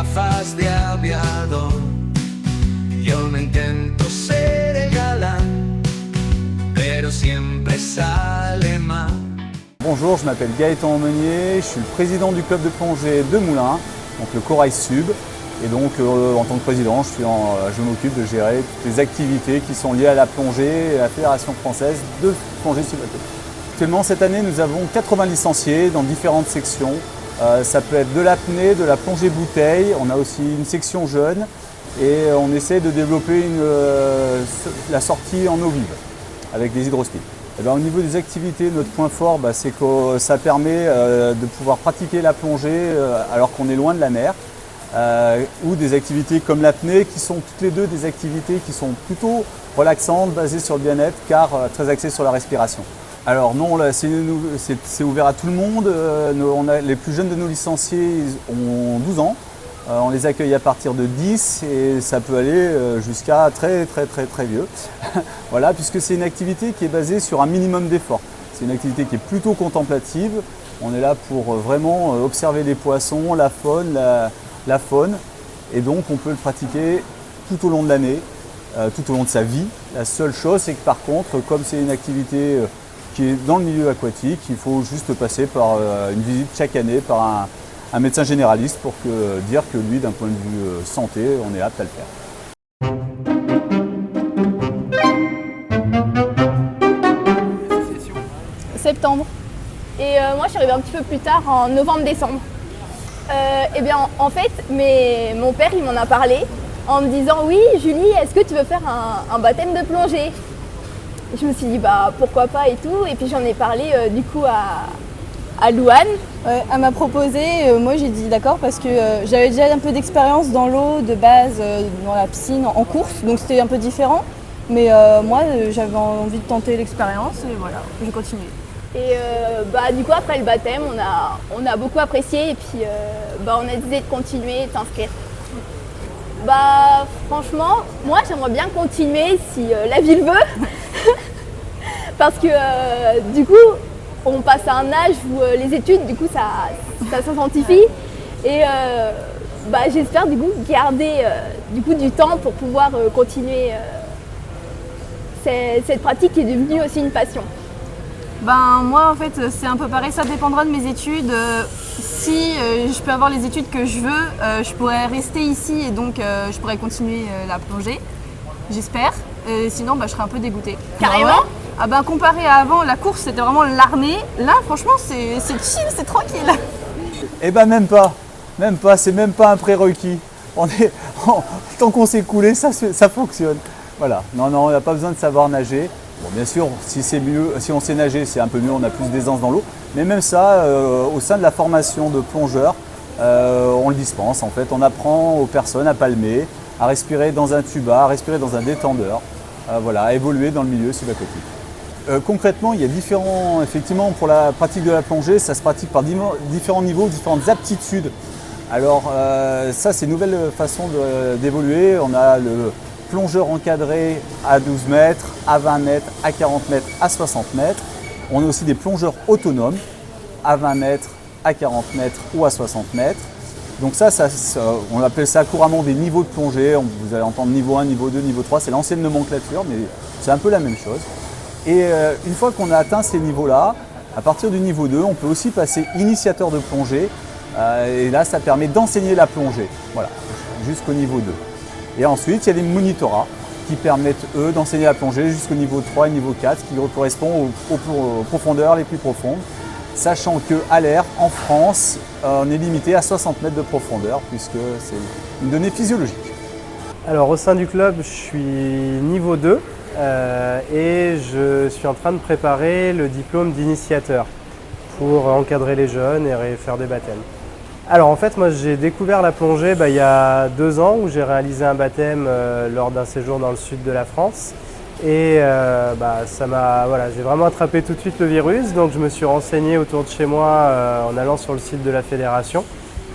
gafas de aviador. Yo me intento ser el galán, pero siempre sale mal. Bonjour, je m'appelle Gaëtan Aumenier, je suis le président du club de plongée de Moulins, donc le Corail Sub. Et donc en tant que président, je m'occupe de gérer toutes les activités qui sont liées à la plongée et à la Fédération française de plongée subaquatique. Actuellement, cette année, nous avons 80 licenciés dans différentes sections. Ça peut être de l'apnée, de la plongée bouteille, on a aussi une section jeune et on essaie de développer la sortie en eau vive avec des hydroskies. Au niveau des activités, notre point fort, c'est que ça permet de pouvoir pratiquer la plongée alors qu'on est loin de la mer. Ou des activités comme l'apnée qui sont toutes les deux des activités qui sont plutôt relaxantes, basées sur le bien-être car très axées sur la respiration. Alors non, c'est ouvert à tout le monde. Les plus jeunes de nos licenciés ont 12 ans. On les accueille à partir de 10 et ça peut aller jusqu'à très vieux. Voilà, puisque c'est une activité qui est basée sur un minimum d'effort. C'est une activité qui est plutôt contemplative. On est là pour vraiment observer les poissons, la faune, et donc on peut le pratiquer tout au long de l'année, tout au long de sa vie. La seule chose, c'est que par contre, comme c'est une activité qui est dans le milieu aquatique, il faut juste passer par une visite chaque année par un médecin généraliste pour dire que lui, d'un point de vue santé, on est apte à le faire. Septembre. Et moi, je suis arrivée un petit peu plus tard, en novembre-décembre. Eh bien, en fait, mon père, il m'en a parlé en me disant « Oui, Julie, est-ce que tu veux faire un baptême de plongée ?» Je me suis dit « Pourquoi pas ?» et tout. Et puis j'en ai parlé du coup à Louane. Ouais, elle m'a proposé, moi j'ai dit d'accord parce que j'avais déjà un peu d'expérience dans l'eau de base, dans la piscine, en course, donc c'était un peu différent. Mais moi, j'avais envie de tenter l'expérience et voilà, j'ai continué. Et du coup, après le baptême, on a beaucoup apprécié et puis on a décidé de continuer et de s'inscrire. Franchement, moi j'aimerais bien continuer si la ville veut. Parce que du coup, on passe à un âge où les études, du coup, ça s'intensifie. Et j'espère du coup garder du temps pour pouvoir continuer cette pratique qui est devenue aussi une passion. Moi en fait c'est un peu pareil, ça dépendra de mes études. Si je peux avoir les études que je veux, je pourrais rester ici et donc je pourrais continuer la plongée, j'espère. Sinon je serais un peu dégoûtée. Carrément. Comparé à avant, la course c'était vraiment l'armée. Là franchement c'est chill, c'est tranquille. Même pas, c'est même pas un prérequis. Tant qu'on s'est coulé, ça fonctionne. Voilà, non, on n'a pas besoin de savoir nager. Bon, bien sûr, si on sait nager, c'est un peu mieux, on a plus d'aisance dans l'eau. Mais même ça, au sein de la formation de plongeur, on le dispense. En fait, on apprend aux personnes à palmer, à respirer dans un tuba, à respirer dans un détendeur, à évoluer dans le milieu subaquatique. Concrètement, il y a effectivement, pour la pratique de la plongée, ça se pratique par différents niveaux, différentes aptitudes. Alors, ça, c'est une nouvelle façon d'évoluer. On a le plongeur encadré à 12 mètres, à 20 mètres, à 40 mètres, à 60 mètres. On a aussi des plongeurs autonomes à 20 mètres, à 40 mètres ou à 60 mètres. Donc on appelle ça couramment des niveaux de plongée. Vous allez entendre niveau 1, niveau 2, niveau 3. C'est l'ancienne nomenclature, mais c'est un peu la même chose. Et une fois qu'on a atteint ces niveaux-là, à partir du niveau 2, on peut aussi passer initiateur de plongée. Et là, ça permet d'enseigner la plongée, jusqu'au niveau 2. Et ensuite, il y a des monitorats qui permettent, eux, d'enseigner la plongée jusqu'au niveau 3 et niveau 4, qui correspond aux profondeurs les plus profondes, sachant qu'à l'air, en France, on est limité à 60 mètres de profondeur, puisque c'est une donnée physiologique. Alors, au sein du club, je suis niveau 2 et je suis en train de préparer le diplôme d'initiateur pour encadrer les jeunes et faire des baptêmes. Alors en fait, moi j'ai découvert la plongée il y a 2 ans où j'ai réalisé un baptême lors d'un séjour dans le sud de la France. Et j'ai vraiment attrapé tout de suite le virus, donc je me suis renseigné autour de chez moi en allant sur le site de la fédération.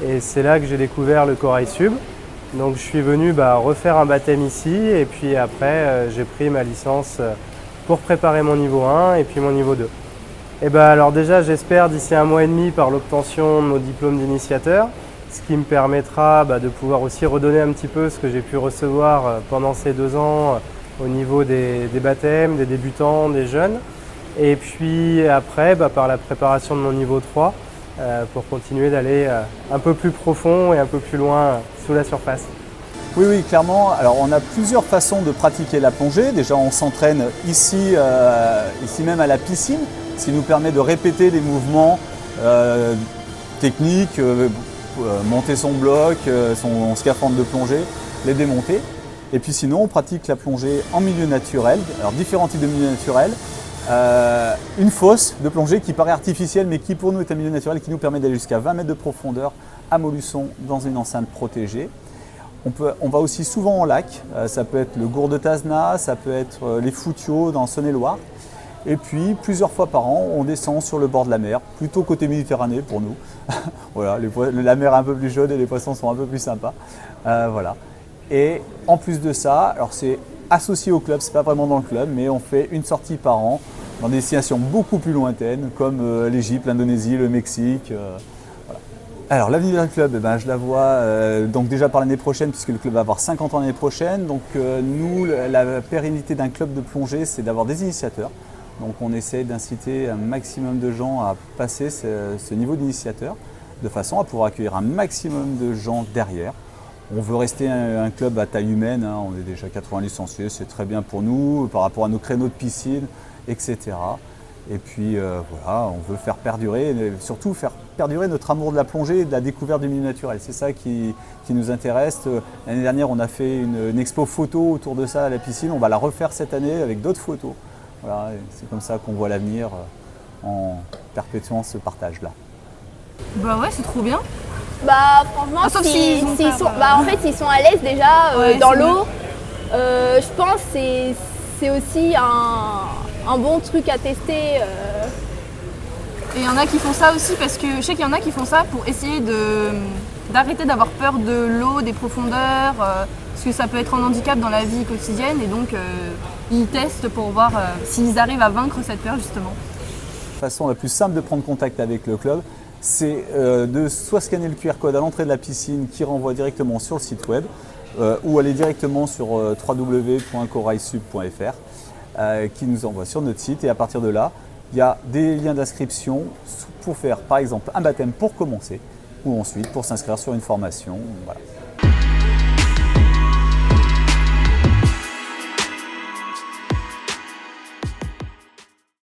Et c'est là que j'ai découvert le Corail Sub. Donc je suis venu refaire un baptême ici et puis après j'ai pris ma licence pour préparer mon niveau 1 et puis mon niveau 2. Et alors déjà j'espère d'ici 1 mois et demi par l'obtention de mon diplôme d'initiateur ce qui me permettra de pouvoir aussi redonner un petit peu ce que j'ai pu recevoir pendant ces 2 ans au niveau des baptêmes, des débutants, des jeunes. Et puis après, par la préparation de mon niveau 3, pour continuer d'aller un peu plus profond et un peu plus loin sous la surface. Oui, oui, clairement. Alors, on a plusieurs façons de pratiquer la plongée. Déjà, on s'entraîne ici même à la piscine, ce qui nous permet de répéter des mouvements techniques, monter son bloc, son scaphandre de plongée, les démonter. Et puis sinon, on pratique la plongée en milieu naturel. Alors, différents types de milieux naturels. Une fosse de plongée qui paraît artificielle, mais qui pour nous est un milieu naturel qui nous permet d'aller jusqu'à 20 mètres de profondeur à Molusson dans une enceinte protégée. On va aussi souvent en lac, ça peut être le Gour de Tazna, ça peut être les Foutiaux dans Saône-et-Loire. Et puis plusieurs fois par an, on descend sur le bord de la mer, plutôt côté Méditerranée pour nous. Voilà, la mer est un peu plus chaude et les poissons sont un peu plus sympas. Voilà. Et en plus de ça, alors c'est associé au club, c'est pas vraiment dans le club, mais on fait une sortie par an dans des destinations beaucoup plus lointaines, comme l'Égypte, l'Indonésie, le Mexique. Voilà. Alors l'avenir du club, je la vois donc déjà par l'année prochaine, puisque le club va avoir 50 ans l'année prochaine. Donc nous, la pérennité d'un club de plongée, c'est d'avoir des initiateurs. Donc on essaie d'inciter un maximum de gens à passer ce niveau d'initiateur, de façon à pouvoir accueillir un maximum de gens derrière. On veut rester un club à taille humaine, hein. On est déjà 80 licenciés, c'est très bien pour nous, par rapport à nos créneaux de piscine, etc. Et puis voilà, on veut faire perdurer, surtout faire perdurer notre amour de la plongée et de la découverte du milieu naturel. C'est ça qui nous intéresse. L'année dernière, on a fait une expo photo autour de ça à la piscine. On va la refaire cette année avec d'autres photos. Voilà, c'est comme ça qu'on voit l'avenir en perpétuant ce partage-là. Bah ouais, c'est trop bien. Bah franchement, Sauf s'ils ont peur, en fait ils sont à l'aise déjà Ouais, dans c'est l'eau. Je pense que c'est aussi un bon truc à tester. Et il y en a qui font ça aussi parce que je sais qu'il y en a qui font ça pour essayer d'arrêter d'avoir peur de l'eau, des profondeurs, parce que ça peut être un handicap dans la vie quotidienne et donc ils testent pour voir s'ils arrivent à vaincre cette peur justement. La façon la plus simple de prendre contact avec le club, c'est de soit scanner le QR code à l'entrée de la piscine qui renvoie directement sur le site web ou aller directement sur www.corailsub.fr qui nous envoie sur notre site, et à partir de là, il y a des liens d'inscription pour faire par exemple un baptême pour commencer ou ensuite pour s'inscrire sur une formation. Voilà.